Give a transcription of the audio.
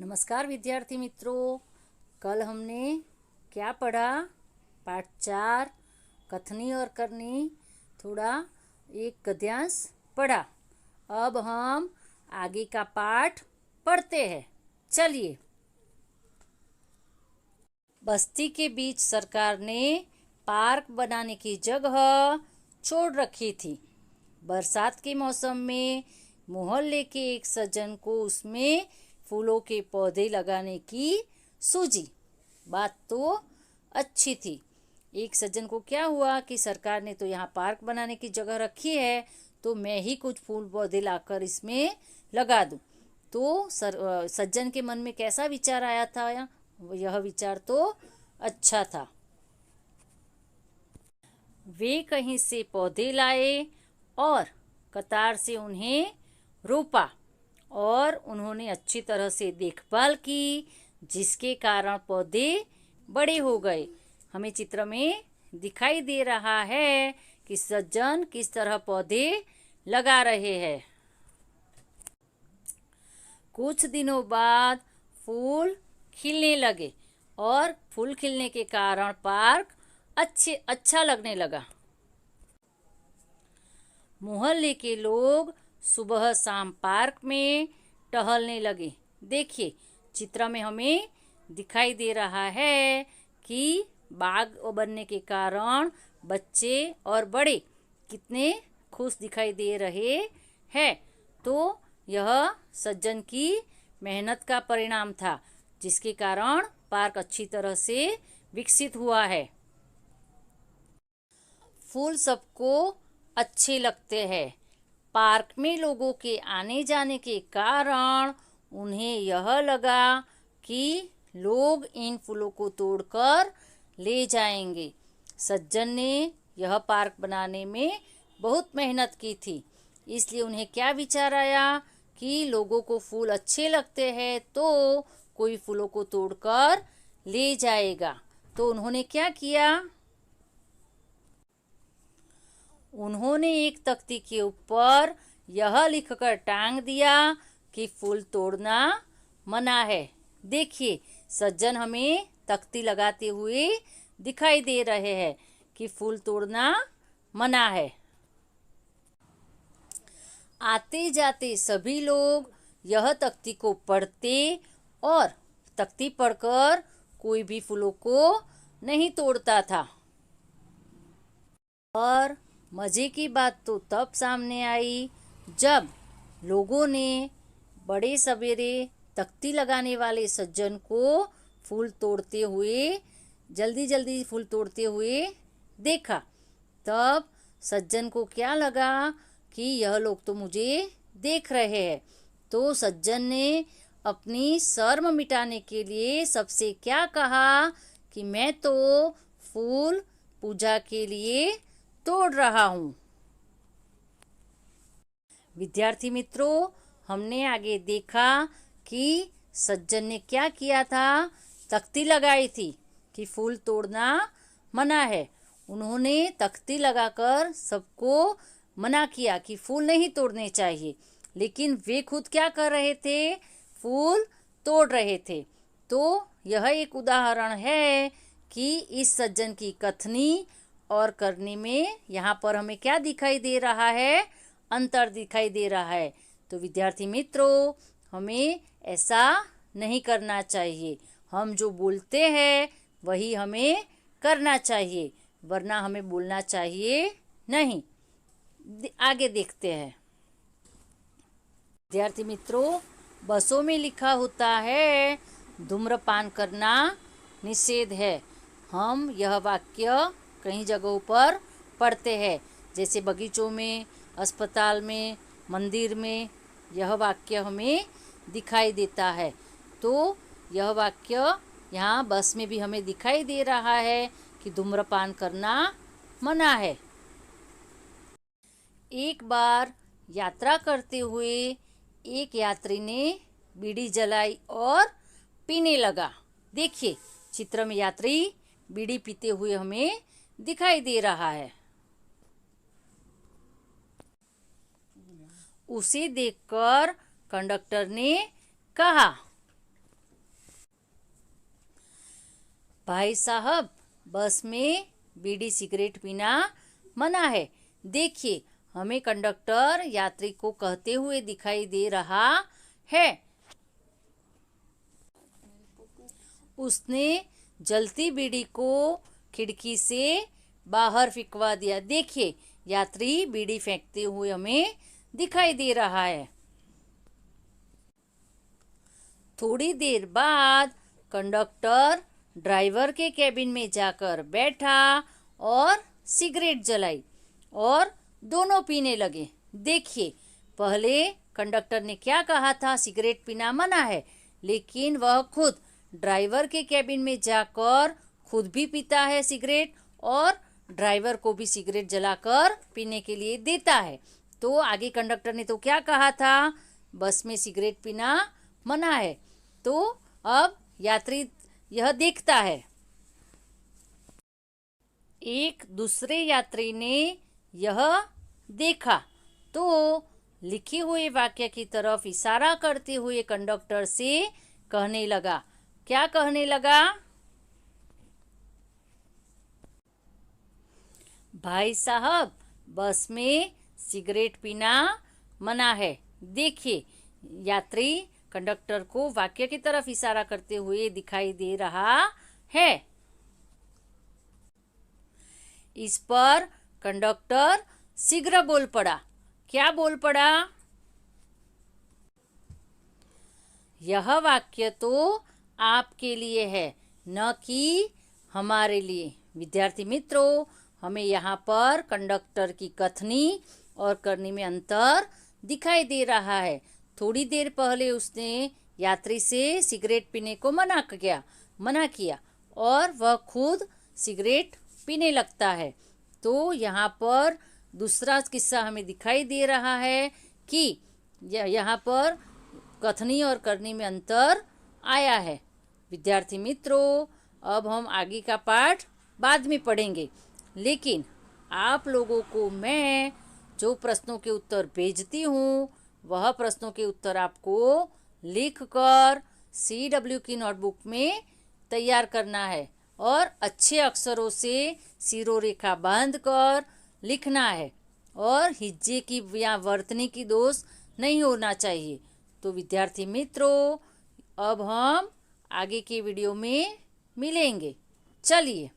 नमस्कार विद्यार्थी मित्रों। कल हमने क्या पढ़ा? पाठ 4 कथनी और करनी, थोड़ा एक गद्यांश पढ़ा। अब हम आगे का पाठ पढ़ते हैं। चलिए। बस्ती के बीच सरकार ने पार्क बनाने की जगह छोड़ रखी थी। बरसात के मौसम में मोहल्ले के एक सज्जन को उसमें फूलों के पौधे लगाने की सूझी। बात तो अच्छी थी। एक सज्जन को क्या हुआ कि सरकार ने तो यहाँ पार्क बनाने की जगह रखी है, तो मैं ही कुछ फूल पौधे लाकर इसमें लगा दूं। तो सज्जन के मन में कैसा विचार आया था? यह विचार तो अच्छा था। वे कहीं से पौधे लाए और कतार से उन्हें रोपा और उन्होंने अच्छी तरह से देखभाल की, जिसके कारण पौधे बड़े हो गए। हमें चित्र में दिखाई दे रहा है कि सज्जन किस तरह पौधे लगा रहे हैं। कुछ दिनों बाद फूल खिलने लगे और फूल खिलने के कारण पार्क अच्छा लगने लगा। मोहल्ले के लोग सुबह शाम पार्क में टहलने लगे। देखिए, चित्र में हमें दिखाई दे रहा है कि बाग बनने के कारण बच्चे और बड़े कितने खुश दिखाई दे रहे हैं। तो यह सज्जन की मेहनत का परिणाम था, जिसके कारण पार्क अच्छी तरह से विकसित हुआ है। फूल सबको अच्छे लगते हैं। पार्क में लोगों के आने जाने के कारण उन्हें यह लगा कि लोग इन फूलों को तोड़कर ले जाएंगे। सज्जन ने यह पार्क बनाने में बहुत मेहनत की थी, इसलिए उन्हें क्या विचार आया कि लोगों को फूल अच्छे लगते हैं तो कोई फूलों को तोड़कर ले जाएगा। तो उन्होंने क्या किया? उन्होंने एक तख्ती के ऊपर यह लिखकर टांग दिया कि फूल तोड़ना मना है। देखिए, सज्जन हमें तख्ती लगाते हुए दिखाई दे रहे हैं कि फूल तोड़ना मना है। आते जाते सभी लोग यह तख्ती को पढ़ते और तख्ती पढ़कर कोई भी फूलों को नहीं तोड़ता था। और मज़े की बात तो तब सामने आई जब लोगों ने बड़े सवेरे तख्ती लगाने वाले सज्जन को फूल तोड़ते हुए, जल्दी जल्दी फूल तोड़ते हुए देखा। तब सज्जन को क्या लगा कि यह लोग तो मुझे देख रहे हैं। तो सज्जन ने अपनी शर्म मिटाने के लिए सबसे क्या कहा कि मैं तो फूल पूजा के लिए तोड़ रहा हूँ। विद्यार्थी मित्रों, हमने आगे देखा कि सज्जन ने क्या किया था। तख्ती लगाई थी कि फूल तोड़ना मना है। उन्होंने तख्ती लगाकर सबको मना किया कि फूल नहीं तोड़ने चाहिए, लेकिन वे खुद क्या कर रहे थे? फूल तोड़ रहे थे। तो यह एक उदाहरण है कि इस सज्जन की कथनी और करनी में यहाँ पर हमें क्या दिखाई दे रहा है? अंतर दिखाई दे रहा है। तो विद्यार्थी मित्रों, हमें ऐसा नहीं करना चाहिए। हम जो बोलते हैं वही हमें करना चाहिए, वरना हमें बोलना चाहिए नहीं। आगे देखते हैं। विद्यार्थी मित्रों, बसों में लिखा होता है धूम्रपान करना निषेध है। हम यह वाक्य कई जगहों पर पढ़ते हैं, जैसे बगीचों में, अस्पताल में, मंदिर में यह वाक्य हमें दिखाई देता है। तो यह वाक्य यहाँ बस में भी हमें दिखाई दे रहा है कि धूम्रपान करना मना है। एक बार यात्रा करते हुए एक यात्री ने बीड़ी जलाई और पीने लगा। देखिए, चित्र में यात्री बीड़ी पीते हुए हमें दिखाई दे रहा है। उसे देखकर कंडक्टर ने कहा, भाई साहब, बस में बीड़ी सिगरेट पीना मना है। देखिए, हमें कंडक्टर यात्री को कहते हुए दिखाई दे रहा है। उसने जलती बीड़ी को खिड़की से बाहर फेंकवा दिया। देखिए, यात्री बीड़ी फेंकते हुए हमें दिखाई दे रहा है। थोड़ी देर बाद कंडक्टर ड्राइवर के कैबिन में जाकर बैठा और सिगरेट जलाई और दोनों पीने लगे। देखिए, पहले कंडक्टर ने क्या कहा था, सिगरेट पीना मना है, लेकिन वह खुद ड्राइवर के कैबिन में जाकर खुद भी पीता है सिगरेट और ड्राइवर को भी सिगरेट जलाकर पीने के लिए देता है। तो आगे कंडक्टर ने तो क्या कहा था, बस में सिगरेट पीना मना है। तो अब यात्री यह देखता है। एक दूसरे यात्री ने यह देखा तो लिखे हुए वाक्य की तरफ इशारा करते हुए कंडक्टर से कहने लगा। क्या कहने लगा? भाई साहब, बस में सिगरेट पीना मना है। देखिए, यात्री कंडक्टर को वाक्य की तरफ इशारा करते हुए दिखाई दे रहा है। इस पर कंडक्टर शीघ्र बोल पड़ा। क्या बोल पड़ा? यह वाक्य तो आपके लिए है, न कि हमारे लिए। विद्यार्थी मित्रों, हमें यहाँ पर कंडक्टर की कथनी और करनी में अंतर दिखाई दे रहा है। थोड़ी देर पहले उसने यात्री से सिगरेट पीने को मना किया और वह खुद सिगरेट पीने लगता है। तो यहाँ पर दूसरा किस्सा हमें दिखाई दे रहा है कि यहाँ पर कथनी और करनी में अंतर आया है। विद्यार्थी मित्रों, अब हम आगे का पाठ बाद में पढ़ेंगे, लेकिन आप लोगों को मैं जो प्रश्नों के उत्तर भेजती हूँ वह प्रश्नों के उत्तर आपको लिखकर CW की नोटबुक में तैयार करना है और अच्छे अक्षरों से सिरो रेखा बांधकर लिखना है और हिज्जे की या वर्तनी की दोष नहीं होना चाहिए। तो विद्यार्थी मित्रों, अब हम आगे के वीडियो में मिलेंगे। चलिए।